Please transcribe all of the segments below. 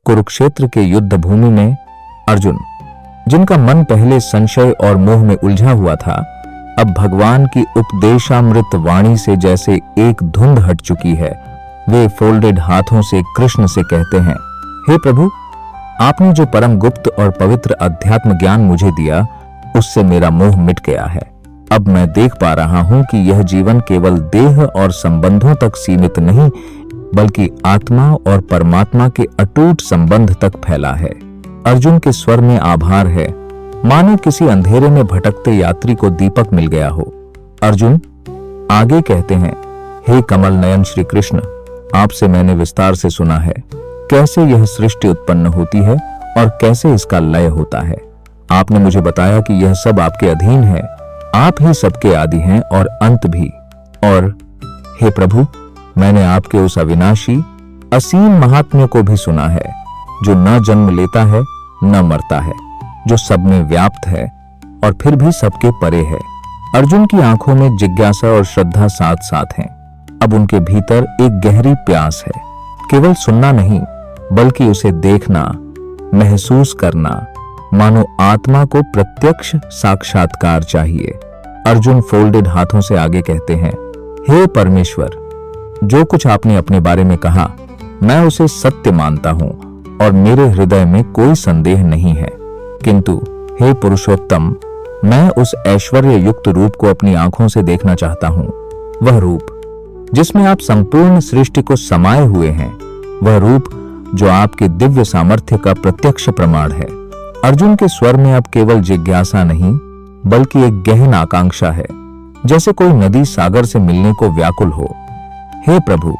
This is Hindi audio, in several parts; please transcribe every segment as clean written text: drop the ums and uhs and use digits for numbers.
कुरुक्षेत्र के युद्ध भूमि में अर्जुन, जिनका मन पहले संशय और मोह में उलझा हुआ था, अब भगवान की उपदेशामृत वाणी से जैसे एक धुंध हट चुकी है, वे फोल्डेड हाथों से कृष्ण से कहते हैं, हे प्रभु, आपने जो परम गुप्त और पवित्र अध्यात्म ज्ञान मुझे दिया, उससे मेरा मोह मिट गया है। अब मैं देख पा रहा हूं कि यह जीवन केवल देह और संबंधों तक सीमित नहीं, बल्कि आत्मा और परमात्मा के अटूट संबंध तक फैला है। अर्जुन के स्वर में आभार है, मानो किसी अंधेरे में भटकते यात्री को दीपक मिल गया हो। अर्जुन आगे कहते हैं, हे कमल नयन श्री कृष्ण, आपसे मैंने विस्तार से सुना है कैसे यह सृष्टि उत्पन्न होती है और कैसे इसका लय होता है। आपने मुझे बताया कि यह सब आपके अधीन है, आप ही सबके आदि हैं और अंत भी। और हे प्रभु, मैंने आपके उस अविनाशी असीम महात्म्य को भी सुना है, जो न जन्म लेता है न मरता है, जो सब में व्याप्त है और फिर भी सबके परे है। अर्जुन की आंखों में जिज्ञासा और श्रद्धा साथ साथ हैं। अब उनके भीतर एक गहरी प्यास है, केवल सुनना नहीं बल्कि उसे देखना, महसूस करना, मानो आत्मा को प्रत्यक्ष साक्षात्कार चाहिए। अर्जुन फोल्डेड हाथों से आगे कहते हैं, हे परमेश्वर, जो कुछ आपने अपने बारे में कहा मैं उसे सत्य मानता हूं और मेरे हृदय में कोई संदेह नहीं है, किंतु हे पुरुषोत्तम, मैं उस ऐश्वर्य युक्त रूप को अपनी आंखों से देखना चाहता हूं। वह रूप जिसमें आप संपूर्ण सृष्टि को समाये हुए हैं, वह रूप जो आपके दिव्य सामर्थ्य का प्रत्यक्ष प्रमाण है। अर्जुन के स्वर में अब केवल जिज्ञासा नहीं बल्कि एक गहन आकांक्षा है, जैसे कोई नदी सागर से मिलने को व्याकुल हो। हे प्रभु,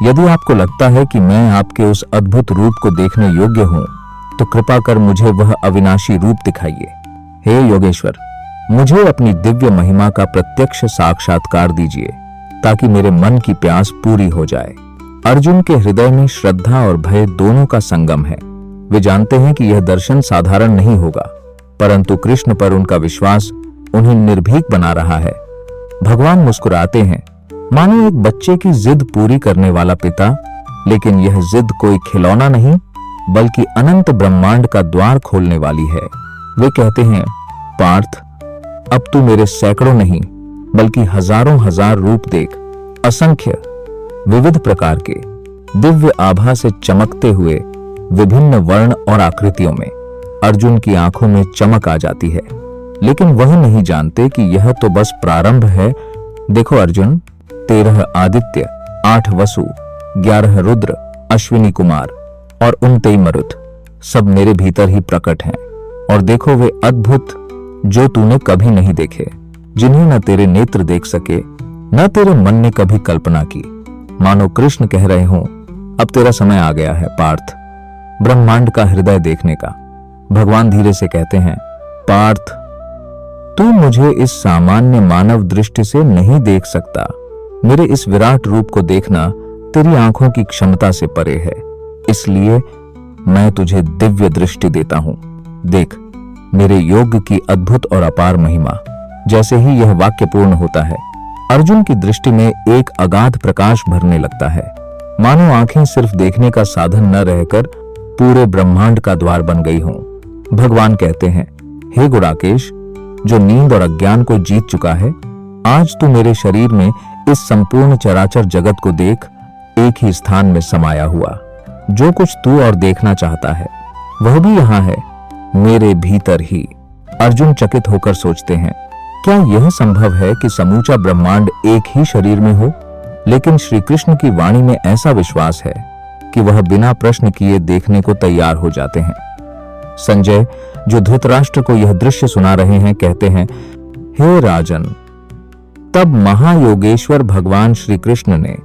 यदि आपको लगता है कि मैं आपके उस अद्भुत रूप को देखने योग्य हूं, तो कृपा कर मुझे वह अविनाशी रूप दिखाइए। हे योगेश्वर, मुझे अपनी दिव्य महिमा का प्रत्यक्ष साक्षात्कार दीजिए, ताकि मेरे मन की प्यास पूरी हो जाए। अर्जुन के हृदय में श्रद्धा और भय दोनों का संगम है। वे जानते हैं कि यह दर्शन साधारण नहीं होगा, परंतु कृष्ण पर उनका विश्वास उन्हें निर्भीक बना रहा है। भगवान मुस्कुराते हैं, मानो एक बच्चे की जिद पूरी करने वाला पिता, लेकिन यह जिद कोई खिलौना नहीं बल्कि अनंत ब्रह्मांड का द्वार खोलने वाली है। वे कहते हैं, पार्थ, अब तू मेरे सैकड़ों नहीं बल्कि हजारों हजार रूप देख, असंख्य विविध प्रकार के दिव्य आभा से चमकते हुए विभिन्न वर्ण और आकृतियों में। अर्जुन की आंखों में चमक आ जाती है, लेकिन वह नहीं जानते कि यह तो बस प्रारंभ है। देखो अर्जुन, 13 आदित्य, 8 वसु, 11 रुद्र, अश्विनी कुमार और 29 मरुत सब मेरे भीतर ही प्रकट हैं। और देखो वे अद्भुत जो तूने कभी नहीं देखे, जिन्हें न तेरे नेत्र देख सके न तेरे मन ने कभी कल्पना की। मानो कृष्ण कह रहे हों, अब तेरा समय आ गया है पार्थ, ब्रह्मांड का हृदय देखने का। भगवान धीरे से कहते हैं, पार्थ, तू मुझे इस सामान्य मानव दृष्टि से नहीं देख सकता। मेरे इस विराट रूप को देखना तेरी आंखों की क्षमता से परे है, इसलिए मैं तुझे दिव्य दृष्टि देता हूं। देख मेरे योग की अद्भुत और अपार महिमा। जैसे ही यह वाक्य पूर्ण होता है, अर्जुन की दृष्टि में एक अगाध प्रकाश भरने लगता है, मानो आंखें सिर्फ देखने का साधन न रहकर पूरे ब्रह्मांड का द्वार बन गई हों। भगवान कहते हैं, हे गुणाकेश, जो नींद और अज्ञान को जीत चुका है, आज तू मेरे शरीर में इस संपूर्ण चराचर जगत को देख, एक ही स्थान में समाया हुआ। जो कुछ तू और देखना चाहता है वह भी यहां है, मेरे भीतर ही। अर्जुन चकित होकर सोचते हैं, क्या यह संभव है कि समूचा ब्रह्मांड एक ही शरीर में हो? लेकिन श्री कृष्ण की वाणी में ऐसा विश्वास है कि वह बिना प्रश्न किए देखने को तैयार हो जाते हैं। संजय, जो धृतराष्ट्र को यह दृश्य सुना रहे हैं, कहते हैं, हे राजन, तब महायोगेश्वर भगवान श्री कृष्ण ने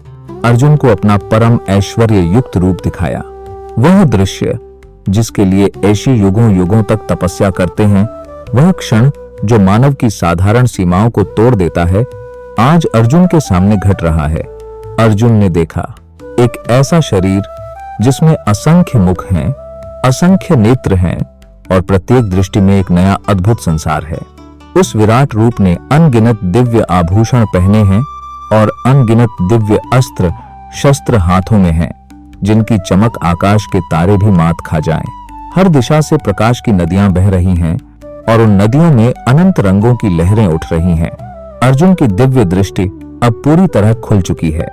अर्जुन को अपना परम ऐश्वर्य युक्त रूप दिखाया। वह दृश्य जिसके लिए ऐशी युगों युगों तक तपस्या करते हैं, वह क्षण जो मानव की साधारण सीमाओं को तोड़ देता है, आज अर्जुन के सामने घट रहा है। अर्जुन ने देखा एक ऐसा शरीर जिसमें असंख्य मुख हैं, असंख्य नेत्र हैं और प्रत्येक दृष्टि में एक नया अद्भुत संसार है। उस विराट रूप ने अनगिनत दिव्य आभूषण पहने हैं और अनगिनत दिव्य अस्त्र शस्त्र हाथों में हैं। जिनकी चमक आकाश के तारे भी मात खा जाएं। हर दिशा से प्रकाश की नदियां बह रही हैं और उन नदियों में अनंत रंगों की लहरें उठ रही हैं। अर्जुन की दिव्य दृष्टि अब पूरी तरह खुल चुकी है।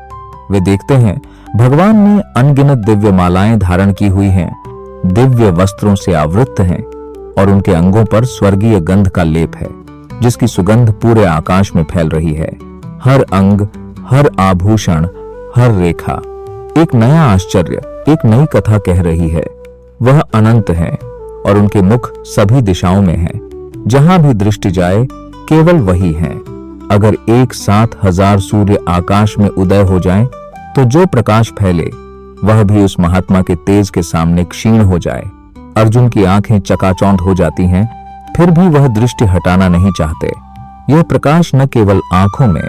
वे देखते हैं भगवान ने अनगिनत दिव्य मालाएं धारण की हुई हैं, दिव्य वस्त्रों से आवृत हैं और उनके अंगों पर स्वर्गीय गंध का लेप है, जिसकी सुगंध पूरे आकाश में फैल रही है। हर अंग, हर आभूषण, हर रेखा एक नया आश्चर्य, एक नई कथा कह रही है। वह अनंत है और उनके मुख सभी दिशाओं में हैं। जहां भी दृष्टि जाए केवल वही हैं। अगर एक साथ 1000 सूर्य आकाश में उदय हो जाएं, तो जो प्रकाश फैले वह भी उस महात्मा के तेज के सामने क्षीण हो जाए। अर्जुन की आंखें चकाचौंध हो जाती हैं, फिर भी वह दृष्टि हटाना नहीं चाहते। यह प्रकाश न केवल आंखों में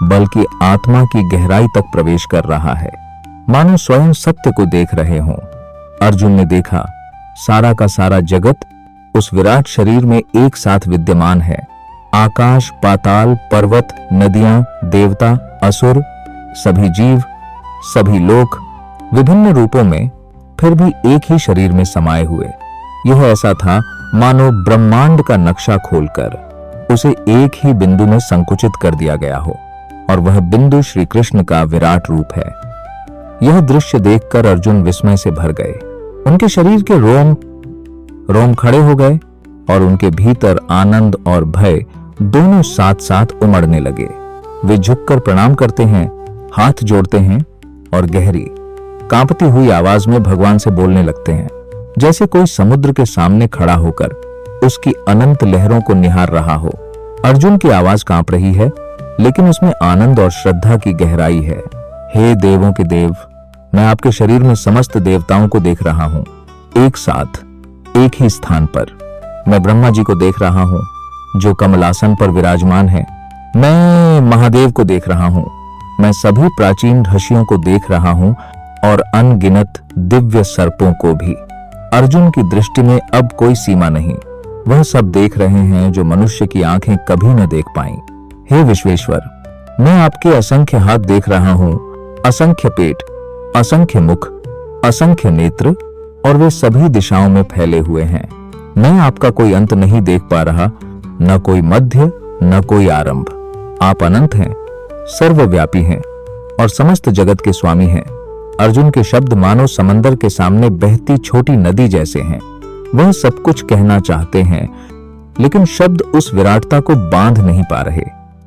बल्कि आत्मा की गहराई तक प्रवेश कर रहा है, मानो स्वयं सत्य को देख रहे हों। अर्जुन ने देखा सारा का सारा जगत उस विराट शरीर में एक साथ विद्यमान है। आकाश, पाताल, पर्वत, नदियां, देवता, असुर, सभी जीव, सभी लोक विभिन्न रूपों में फिर भी एक ही शरीर में समाये हुए। यह ऐसा था मानो ब्रह्मांड का नक्शा खोलकर उसे एक ही बिंदु में संकुचित कर दिया गया हो, और वह बिंदु श्री कृष्ण का विराट रूप है। यह दृश्य देखकर अर्जुन विस्मय से भर गए। उनके शरीर के रोम खड़े हो गए और उनके भीतर आनंद और भय दोनों साथ साथ उमड़ने लगे। वे झुककर प्रणाम करते हैं, हाथ जोड़ते हैं और गहरी कांपती हुई आवाज में भगवान से बोलने लगते हैं, जैसे कोई समुद्र के सामने खड़ा होकर उसकी अनंत लहरों को निहार रहा हो। अर्जुन की आवाज कांप रही है, लेकिन उसमें आनंद और श्रद्धा की गहराई है। हे देवों के देव, मैं आपके शरीर में समस्त देवताओं को देख रहा हूं, एक साथ एक ही स्थान पर। मैं ब्रह्मा जी को देख रहा हूं जो कमलासन पर विराजमान है। मैं महादेव को देख रहा हूं। मैं सभी प्राचीन ऋषियों को देख रहा हूं और अनगिनत दिव्य सर्पों को भी। अर्जुन की दृष्टि में अब कोई सीमा नहीं। वह सब देख रहे हैं जो मनुष्य की आंखें कभी न देख पाईं। हे विश्वेश्वर, मैं आपके असंख्य हाथ देख रहा हूं, असंख्य पेट, असंख्य मुख, असंख्य नेत्र, और वे सभी दिशाओं में फैले हुए हैं। मैं आपका कोई अंत नहीं देख पा रहा, न कोई मध्य, न कोई आरंभ। आप अनंत हैं, सर्वव्यापी हैं और समस्त जगत के स्वामी हैं। अर्जुन के शब्द मानो समंदर के सामने बहती छोटी नदी जैसे हैं। वह सब कुछ कहना चाहते हैं, लेकिन शब्द उस विराटता को बांध नहीं पा रहे।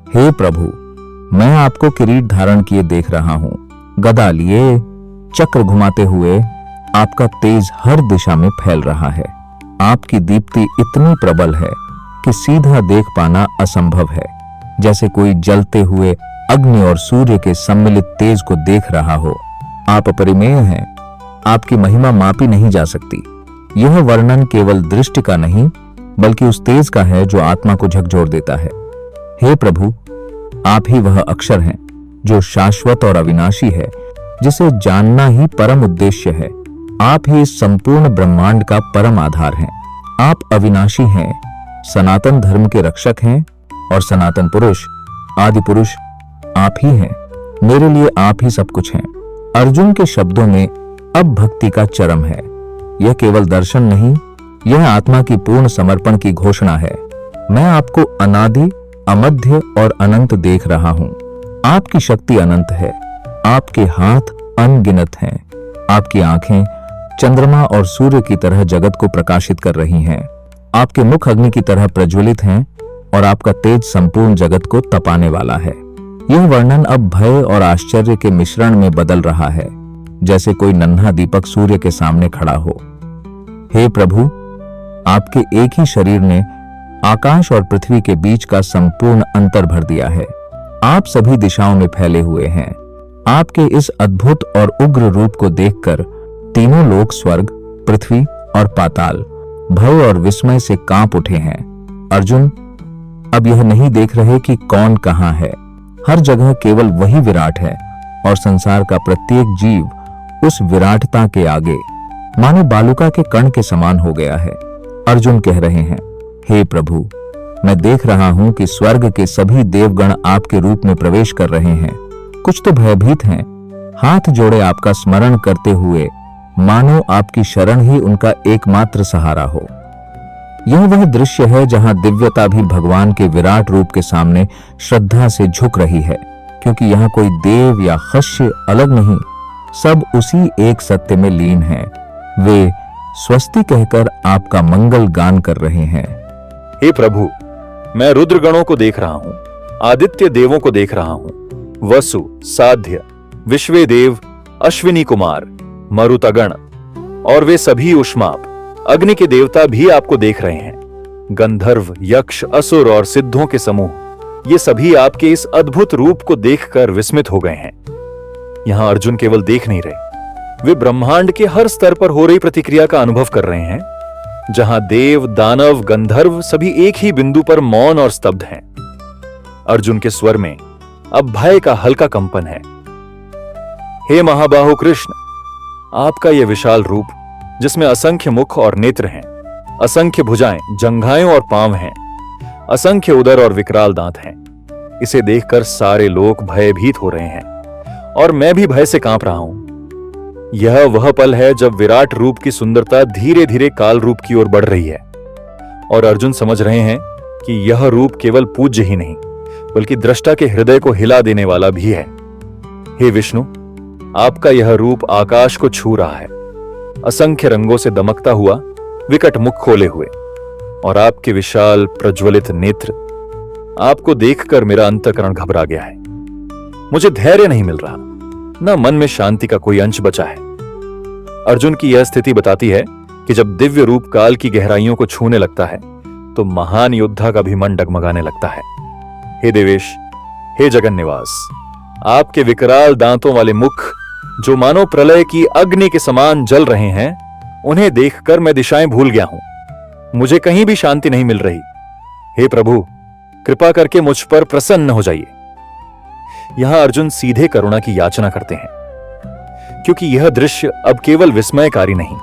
हे प्रभु, मैं आपको किरीट धारण किए देख रहा हूं, गदा लिए चक्र घुमाते हुए। आपका तेज हर दिशा में फैल रहा है। आपकी दीप्ति इतनी प्रबल है कि सीधा देख पाना असंभव है, जैसे कोई जलते हुए अग्नि और सूर्य के सम्मिलित तेज को देख रहा हो। आप अपरिमेय हैं, आपकी महिमा मापी नहीं जा सकती। यह वर्णन केवल दृष्टि का नहीं बल्कि उस तेज का है जो आत्मा को झकझोर देता है। हे प्रभु, आप ही वह अक्षर हैं जो शाश्वत और अविनाशी है, जिसे जानना ही परम उद्देश्य है। आप ही इस संपूर्ण ब्रह्मांड का परम आधार हैं। आप अविनाशी हैं, सनातन धर्म के रक्षक हैं और सनातन पुरुष, आदि पुरुष आप ही हैं। मेरे लिए आप ही सब कुछ हैं। अर्जुन के शब्दों में अब भक्ति का चरम है। यह केवल दर्शन नहीं, यह आत्मा की पूर्ण समर्पण की घोषणा है। मैं आपको अनादि, अमध्य और अनंत देख रहा हूं। आपकी शक्ति अनंत है, आपके हाथ अनगिनत हैं, आपकी आंखें चंद्रमा और सूर्य की तरह जगत को प्रकाशित कर रही हैं। आपके मुख अग्नि की तरह प्रज्वलित हैं और आपका तेज संपूर्ण जगत को तपाने वाला है। यह वर्णन अब भय और आश्चर्य के मिश्रण में बदल रहा है, जैसे कोई नन्हा दीपक सूर्य के सामने खड़ा हो। हे प्रभु, आपके एक ही शरीर ने आकाश और पृथ्वी के बीच का संपूर्ण अंतर भर दिया है। आप सभी दिशाओं में फैले हुए हैं। आपके इस अद्भुत और उग्र रूप को देखकर तीनों लोक, स्वर्ग, पृथ्वी और पाताल भय और विस्मय से कांप उठे हैं। अर्जुन अब यह नहीं देख रहे कि कौन कहां है। हर जगह केवल वही विराट है और संसार का प्रत्येक जीव उस विराटता के आगे मानो बालुका के कण के समान हो गया है। अर्जुन कह रहे हैं, हे प्रभु, मैं देख रहा हूं कि स्वर्ग के सभी देवगण आपके रूप में प्रवेश कर रहे हैं। कुछ तो भयभीत हैं, हाथ जोड़े आपका स्मरण करते हुए मानो आपकी शरण ही उनका एकमात्र सहारा हो। यह वह दृश्य है जहां दिव्यता भी भगवान के विराट रूप के सामने श्रद्धा से झुक रही है, क्योंकि यहाँ कोई देव या खश्य अलग नहीं, सब उसी एक सत्य में लीन हैं। वे स्वस्ति कहकर आपका मंगल गान कर रहे हैं। हे प्रभु, मैं रुद्रगणों को देख रहा हूं, आदित्य देवों को देख रहा हूं, वसु, साध्य, विश्वे देव, अश्विनी कुमार, मरुतगण और वे सभी उष्माप, अग्नि के देवता भी आपको देख रहे हैं। गंधर्व, यक्ष, असुर और सिद्धों के समूह, ये सभी आपके इस अद्भुत रूप को देखकर विस्मित हो गए हैं। यहां अर्जुन केवल देख नहीं रहे, वे ब्रह्मांड के हर स्तर पर हो रही प्रतिक्रिया का अनुभव कर रहे हैं, जहां देव, दानव, गंधर्व सभी एक ही बिंदु पर मौन और स्तब्ध हैं। अर्जुन के स्वर में अब भय का हल्का कंपन है। हे महाबाहु कृष्ण, आपका यह विशाल रूप, जिसमें असंख्य मुख और नेत्र हैं, असंख्य भुजाएं, जंघाएं और पांव हैं, असंख्य उदर और विकराल दांत हैं, इसे देखकर सारे लोग भयभीत हो रहे हैं और मैं भी भय से कांप रहा हूं। यह वह पल है जब विराट रूप की सुंदरता धीरे धीरे काल रूप की ओर बढ़ रही है और अर्जुन समझ रहे हैं कि यह रूप केवल पूज्य ही नहीं, बल्कि दृष्टा के हृदय को हिला देने वाला भी है। हे विष्णु, आपका यह रूप आकाश को छू रहा है, असंख्य रंगों से दमकता हुआ, विकट मुख खोले हुए, और आपके विशाल प्रज्वलित नेत्र, आपको देखकर मेरा अंतःकरण घबरा गया है। मुझे धैर्य नहीं मिल रहा, न मन में शांति का कोई अंश बचा है। अर्जुन की यह स्थिति बताती है कि जब दिव्य रूप काल की गहराइयों को छूने लगता है तो महान योद्धा का भी मन डगमगाने लगता है। हे देवेश, हे जगन्निवास, आपके विकराल दांतों वाले मुख, जो मानो प्रलय की अग्नि के समान जल रहे हैं, उन्हें देखकर मैं दिशाएं भूल गया हूं। मुझे कहीं भी शांति नहीं मिल रही। हे प्रभु, कृपा करके मुझ पर प्रसन्न हो जाइए। यहां अर्जुन सीधे करुणा की याचना करते हैं, क्योंकि यह दृश्य अब केवल विस्मयकारी नहीं,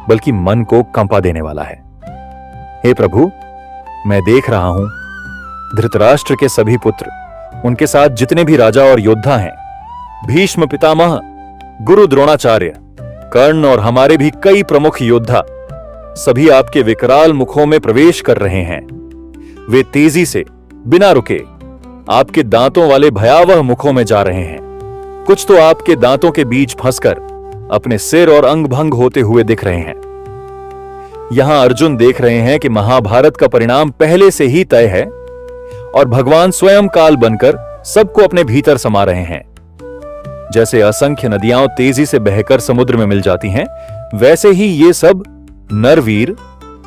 बल्कि मन को कंपा देने वाला है। हे प्रभु, मैं देख रहा हूं धृतराष्ट्र के सभी पुत्र, उनके साथ जितने भी राजा और योद्धा हैं, भीष्म पितामह, गुरु द्रोणाचार्य, कर्ण और हमारे भी कई प्रमुख योद्धा, सभी आपके विकराल मुखों में प्रवेश कर रहे हैं। वे तेजी से, बिना रुके, आपके दांतों वाले भयावह मुखों में जा रहे हैं। कुछ तो आपके दांतों के बीच फंसकर अपने सिर और अंग भंग होते हुए दिख रहे हैं। यहां अर्जुन देख रहे हैं कि महाभारत का परिणाम पहले से ही तय है और भगवान स्वयं काल बनकर सबको अपने भीतर समा रहे हैं। जैसे असंख्य नदियां तेजी से बहकर समुद्र में मिल जाती हैं, वैसे ही ये सब नरवीर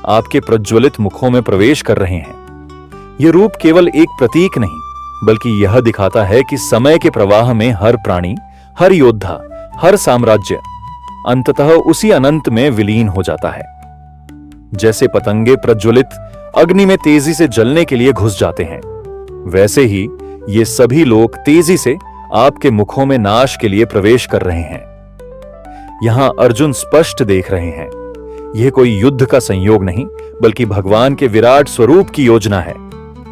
आपके प्रज्वलित मुखों में प्रवेश कर रहे हैं। यह रूप केवल एक प्रतीक नहीं, बल्कि यह दिखाता है कि समय के प्रवाह में हर प्राणी, हर योद्धा, हर साम्राज्य अंततः उसी अनंत में विलीन हो जाता है। जैसे पतंगे प्रज्वलित अग्नि में तेजी से जलने के लिए घुस जाते हैं, वैसे ही ये सभी लोग तेजी से आपके मुखों में नाश के लिए प्रवेश कर रहे हैं। यहां अर्जुन स्पष्ट देख रहे हैं, यह कोई युद्ध का संयोग नहीं, बल्कि भगवान के विराट स्वरूप की योजना है,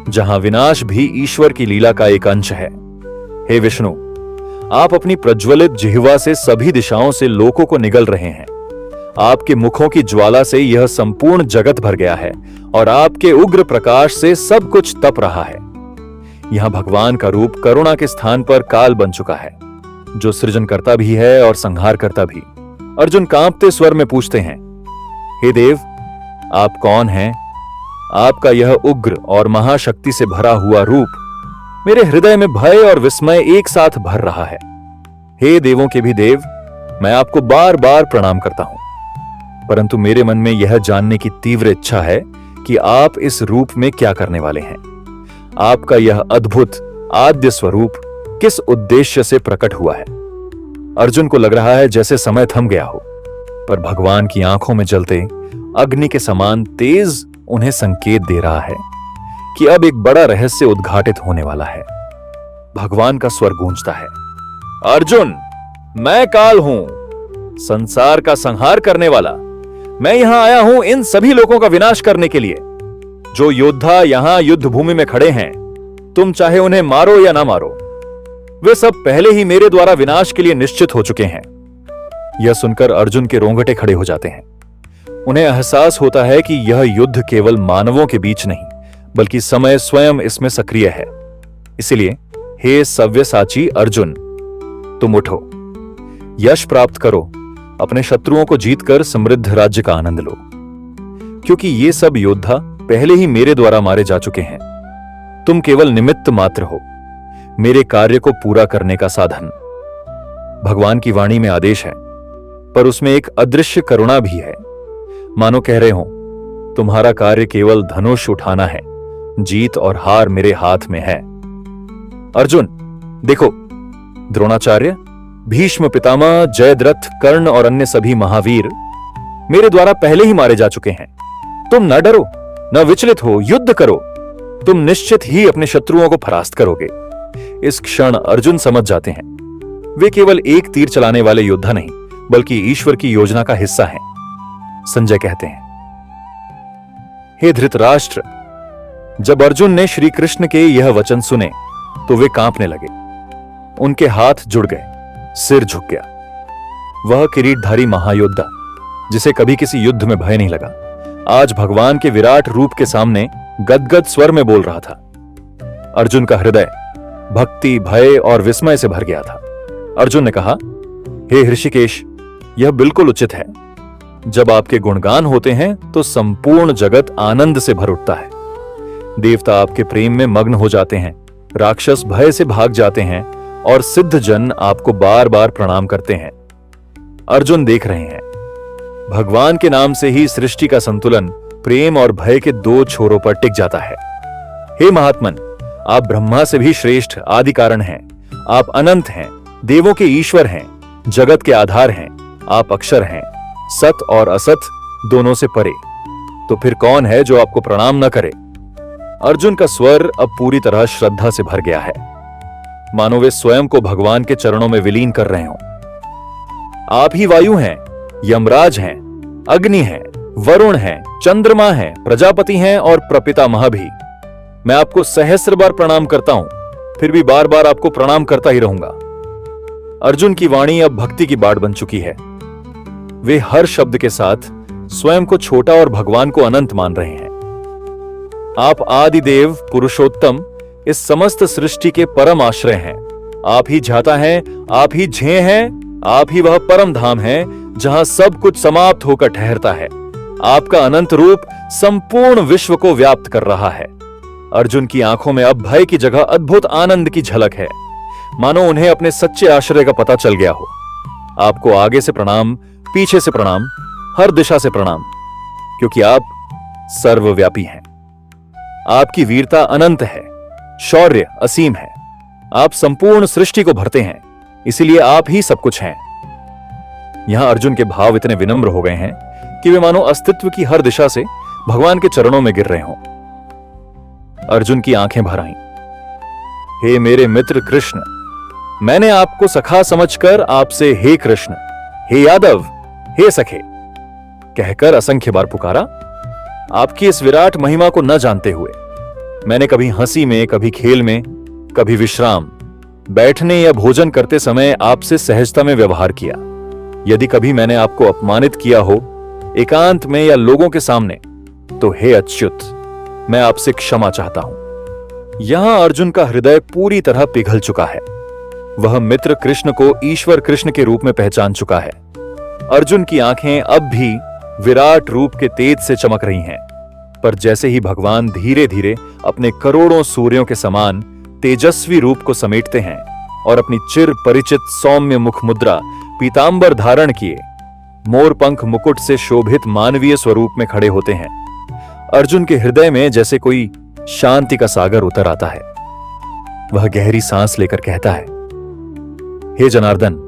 जहां विनाश भी ईश्वर की लीला का एक अंश है। हे विष्णु, आप अपनी प्रज्वलित जिह्वा से सभी दिशाओं से लोकों को निगल रहे हैं। आपके मुखों की ज्वाला से यह संपूर्ण जगत भर गया है और आपके उग्र प्रकाश से सब कुछ तप रहा है। यहां भगवान का रूप करुणा के स्थान पर काल बन चुका है, जो सृजनकर्ता भी है और संहारकर्ता भी। अर्जुन कांपते स्वर में पूछते हैं, हे देव, आप कौन हैं? आपका यह उग्र और महाशक्ति से भरा हुआ रूप मेरे हृदय में भय और विस्मय एक साथ भर रहा है। हे देवों के भी देव, मैं आपको बार बार प्रणाम करता हूं, परंतु मेरे मन में यह जानने की तीव्र इच्छा है कि आप इस रूप में क्या करने वाले हैं। आपका यह अद्भुत आद्य स्वरूप किस उद्देश्य से प्रकट हुआ है? अर्जुन को लग रहा है जैसे समय थम गया हो, पर भगवान की आंखों में जलते अग्नि के समान तेज उन्हें संकेत दे रहा है कि अब एक बड़ा रहस्य उद्घाटित होने वाला है। भगवान का स्वर गूंजता है, अर्जुन, मैं काल हूं, संसार का संहार करने वाला। मैं यहां आया हूं इन सभी लोगों का विनाश करने के लिए। जो योद्धा यहां युद्ध भूमि में खड़े हैं, तुम चाहे उन्हें मारो या ना मारो, वे सब पहले ही मेरे द्वारा विनाश के लिए निश्चित हो चुके हैं। यह सुनकर अर्जुन के रोंगटे खड़े हो जाते हैं। उन्हें एहसास होता है कि यह युद्ध केवल मानवों के बीच नहीं, बल्कि समय स्वयं इसमें सक्रिय है। इसलिए हे सव्यसाची अर्जुन, तुम उठो, यश प्राप्त करो, अपने शत्रुओं को जीतकर समृद्ध राज्य का आनंद लो, क्योंकि ये सब योद्धा पहले ही मेरे द्वारा मारे जा चुके हैं। तुम केवल निमित्त मात्र हो, मेरे कार्य को पूरा करने का साधन। भगवान की वाणी में आदेश है, पर उसमें एक अदृश्य करुणा भी है। मानो कह रहे हो, तुम्हारा कार्य केवल धनुष उठाना है, जीत और हार मेरे हाथ में है। अर्जुन देखो, द्रोणाचार्य, भीष्म पितामह, जयद्रथ, कर्ण और अन्य सभी महावीर मेरे द्वारा पहले ही मारे जा चुके हैं। तुम न डरो, न विचलित हो, युद्ध करो। तुम निश्चित ही अपने शत्रुओं को परास्त करोगे। इस क्षण अर्जुन समझ जाते हैं, वे केवल एक तीर चलाने वाले योद्धा नहीं, बल्कि ईश्वर की योजना का हिस्सा हैं। संजय कहते हैं, हे धृतराष्ट्र, जब अर्जुन ने श्री कृष्ण के यह वचन सुने तो वे कांपने लगे। उनके हाथ जुड़ गए, सिर झुक गया। वह किरीटधारी महायोद्धा, जिसे कभी किसी युद्ध में भय नहीं लगा, आज भगवान के विराट रूप के सामने गदगद स्वर में बोल रहा था। अर्जुन का हृदय भक्ति, भय और विस्मय से भर गया था। अर्जुन ने कहा, हे ऋषिकेश, यह बिल्कुल उचित है। जब आपके गुणगान होते हैं तो संपूर्ण जगत आनंद से भर उठता है। देवता आपके प्रेम में मग्न हो जाते हैं, राक्षस भय से भाग जाते हैं और सिद्ध जन आपको बार बार प्रणाम करते हैं। अर्जुन देख रहे हैं, भगवान के नाम से ही सृष्टि का संतुलन प्रेम और भय के दो छोरों पर टिक जाता है। हे महात्मन, आप ब्रह्मा से भी श्रेष्ठ आदि कारण हैं। आप अनंत हैं, देवों के ईश्वर हैं, जगत के आधार हैं। आप अक्षर हैं, सत और असत दोनों से परे। तो फिर कौन है जो आपको प्रणाम न करे? अर्जुन का स्वर अब पूरी तरह श्रद्धा से भर गया है, मानो वे स्वयं को भगवान के चरणों में विलीन कर रहे हों। आप ही वायु हैं, यमराज हैं, अग्नि हैं, वरुण हैं, चंद्रमा हैं, प्रजापति हैं और प्रपितामह भी। मैं आपको सहस्र बार प्रणाम करता हूं, फिर भी बार बार आपको प्रणाम करता ही रहूंगा। अर्जुन की वाणी अब भक्ति की बाढ़ बन चुकी है। वे हर शब्द के साथ स्वयं को छोटा और भगवान को अनंत मान रहे हैं। आप आदिदेव पुरुषोत्तम, इस समस्त सृष्टि के परम आश्रय हैं। आप ही जाता हैं, आप ही झे हैं, आप ही वह परम धाम है जहां सब कुछ समाप्त होकर ठहरता है। आपका अनंत रूप संपूर्ण विश्व को व्याप्त कर रहा है। अर्जुन की आंखों में अब भय की जगह अद्भुत आनंद की झलक है, मानो उन्हें अपने सच्चे आश्रय का पता चल गया हो। आपको आगे से प्रणाम, पीछे से प्रणाम, हर दिशा से प्रणाम, क्योंकि आप सर्वव्यापी हैं। आपकी वीरता अनंत है, शौर्य असीम है। आप संपूर्ण सृष्टि को भरते हैं, इसीलिए आप ही सब कुछ हैं। यहां अर्जुन के भाव इतने विनम्र हो गए हैं कि वे मानो अस्तित्व की हर दिशा से भगवान के चरणों में गिर रहे हों। अर्जुन की आंखें भर आईं। हे मेरे मित्र कृष्ण, मैंने आपको सखा समझकर आपसे हे कृष्ण, हे यादव, हे सखे कहकर असंख्य बार पुकारा। आपकी इस विराट महिमा को न जानते हुए मैंने कभी हंसी में, कभी खेल में, कभी विश्राम, बैठने या भोजन करते समय आपसे सहजता में व्यवहार किया। यदि कभी मैंने आपको अपमानित किया हो, एकांत में या लोगों के सामने, तो हे अच्युत, मैं आपसे क्षमा चाहता हूं। यहां अर्जुन का हृदय पूरी तरह पिघल चुका है। वह मित्र कृष्ण को ईश्वर कृष्ण के रूप में पहचान चुका है। अर्जुन की आंखें अब भी विराट रूप के तेज से चमक रही हैं, पर जैसे ही भगवान धीरे धीरे अपने करोड़ों सूर्यों के समान तेजस्वी रूप को समेटते हैं और अपनी चिर परिचित सौम्य मुख मुद्रा, पीतांबर धारण किए, मोरपंख मुकुट से शोभित मानवीय स्वरूप में खड़े होते हैं, अर्जुन के हृदय में जैसे कोई शांति का सागर उतर आता है। वह गहरी सांस लेकर कहता है, हे जनार्दन,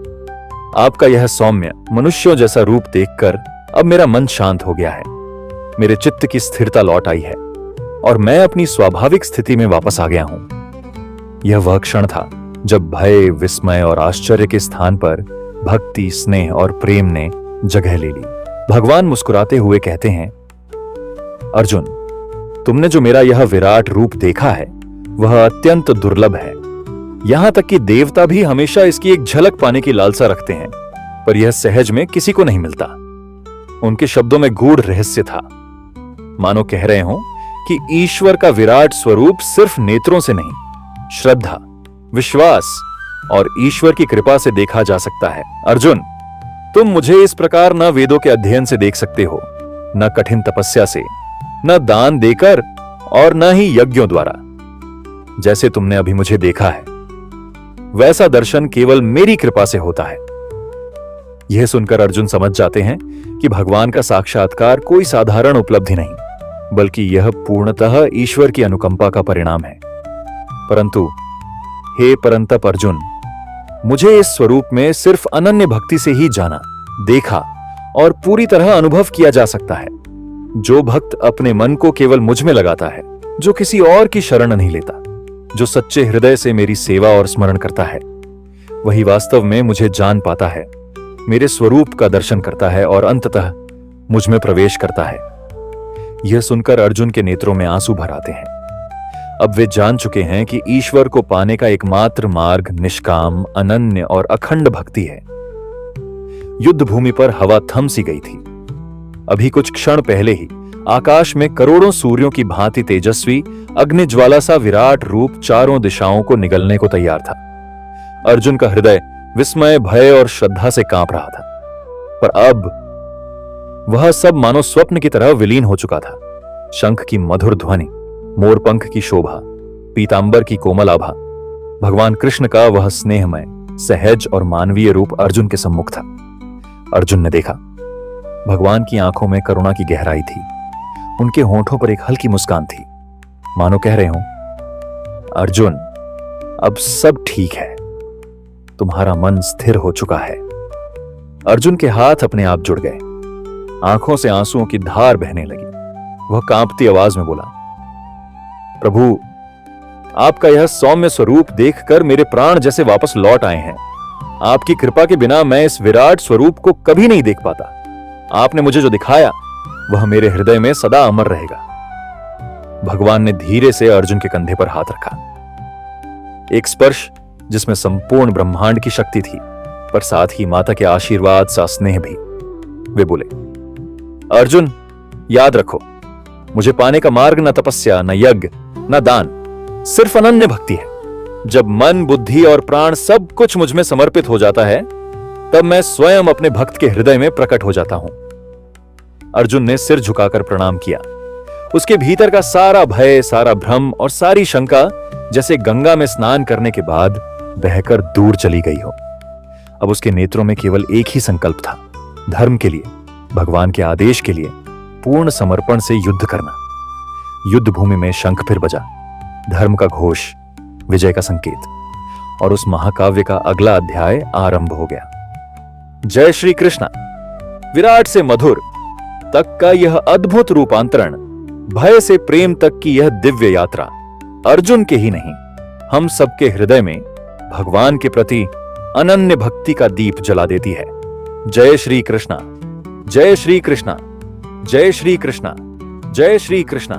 आपका यह सौम्य मनुष्यों जैसा रूप देखकर अब मेरा मन शांत हो गया है। मेरे चित्त की स्थिरता लौट आई है और मैं अपनी स्वाभाविक स्थिति में वापस आ गया हूं। यह वह क्षण था जब भय, विस्मय और आश्चर्य के स्थान पर भक्ति, स्नेह और प्रेम ने जगह ले ली। भगवान मुस्कुराते हुए कहते हैं, अर्जुन, तुमने जो मेरा यह विराट रूप देखा है वह अत्यंत दुर्लभ है। यहां तक कि देवता भी हमेशा इसकी एक झलक पाने की लालसा रखते हैं, पर यह सहज में किसी को नहीं मिलता। उनके शब्दों में गूढ़ रहस्य था, मानो कह रहे हों कि ईश्वर का विराट स्वरूप सिर्फ नेत्रों से नहीं, श्रद्धा, विश्वास और ईश्वर की कृपा से देखा जा सकता है। अर्जुन, तुम मुझे इस प्रकार न वेदों के अध्ययन से देख सकते हो, न कठिन तपस्या से, न दान देकर और न ही यज्ञों द्वारा। जैसे तुमने अभी मुझे देखा है, वैसा दर्शन केवल मेरी कृपा से होता है। यह सुनकर अर्जुन समझ जाते हैं कि भगवान का साक्षात्कार कोई साधारण उपलब्धि नहीं, बल्कि यह पूर्णतः ईश्वर की अनुकंपा का परिणाम है। परंतु हे परंतप अर्जुन, मुझे इस स्वरूप में सिर्फ अनन्य भक्ति से ही जाना, देखा और पूरी तरह अनुभव किया जा सकता है। जो भक्त अपने मन को केवल मुझ में लगाता है, जो किसी और की शरण नहीं लेता, जो सच्चे हृदय से मेरी सेवा और स्मरण करता है, वही वास्तव में मुझे जान पाता है, मेरे स्वरूप का दर्शन करता है और अंततः मुझ में प्रवेश करता है। यह सुनकर अर्जुन के नेत्रों में आंसू भर आते हैं। अब वे जान चुके हैं कि ईश्वर को पाने का एकमात्र मार्ग निष्काम, अनन्य और अखंड भक्ति है। युद्ध भूमि पर हवा थम सी गई थी। अभी कुछ क्षण पहले ही आकाश में करोड़ों सूर्यों की भांति तेजस्वी अग्निज्वाला सा विराट रूप चारों दिशाओं को निगलने को तैयार था। अर्जुन का हृदय विस्मय, भय और श्रद्धा से कांप रहा था, पर अब वह सब मानो स्वप्न की तरह विलीन हो चुका था। शंख की मधुर ध्वनि, मोरपंख की शोभा, पीतांबर की कोमल आभा, भगवान कृष्ण का वह स्नेहमय, सहज और मानवीय रूप अर्जुन के सम्मुख था। अर्जुन ने देखा, भगवान की आंखों में करुणा की गहराई थी, उनके होंठों पर एक हल्की मुस्कान थी, मानो कह रहे हों, अर्जुन, अब सब ठीक है, तुम्हारा मन स्थिर हो चुका है। अर्जुन के हाथ अपने आप जुड़ गए, आंखों से आंसुओं की धार बहने लगी। वह कांपती आवाज में बोला, प्रभु, आपका यह सौम्य स्वरूप देखकर मेरे प्राण जैसे वापस लौट आए हैं। आपकी कृपा के बिना मैं इस विराट स्वरूप को कभी नहीं देख पाता। आपने मुझे जो दिखाया वह मेरे हृदय में सदा अमर रहेगा। भगवान ने धीरे से अर्जुन के कंधे पर हाथ रखा, एक स्पर्श जिसमें संपूर्ण ब्रह्मांड की शक्ति थी, पर साथ ही माता के आशीर्वाद सा स्नेह भी। वे बोले, अर्जुन, याद रखो, मुझे पाने का मार्ग न तपस्या, न यज्ञ, न दान, सिर्फ अनन्य भक्ति है। जब मन, बुद्धि और प्राण सब कुछ मुझ में समर्पित हो जाता है, तब मैं स्वयं अपने भक्त के हृदय में प्रकट हो जाता हूं। अर्जुन ने सिर झुकाकर प्रणाम किया। उसके भीतर का सारा भय, सारा भ्रम और सारी शंका जैसे गंगा में स्नान करने के बाद बहकर दूर चली गई हो। अब उसके नेत्रों में केवल एक ही संकल्प था, धर्म के लिए, भगवान के आदेश के लिए पूर्ण समर्पण से युद्ध करना। युद्ध भूमि में शंख फिर बजा, धर्म का घोष, विजय का संकेत, और उस महाकाव्य का अगला अध्याय आरंभ हो गया। जय श्री कृष्णा। विराट से मधुर तक का यह अद्भुत रूपांतरण, भय से प्रेम तक की यह दिव्य यात्रा अर्जुन के ही नहीं, हम सबके हृदय में भगवान के प्रति अनन्य भक्ति का दीप जला देती है। जय श्री कृष्णा, जय श्री कृष्णा, जय श्री कृष्णा, जय श्री कृष्णा।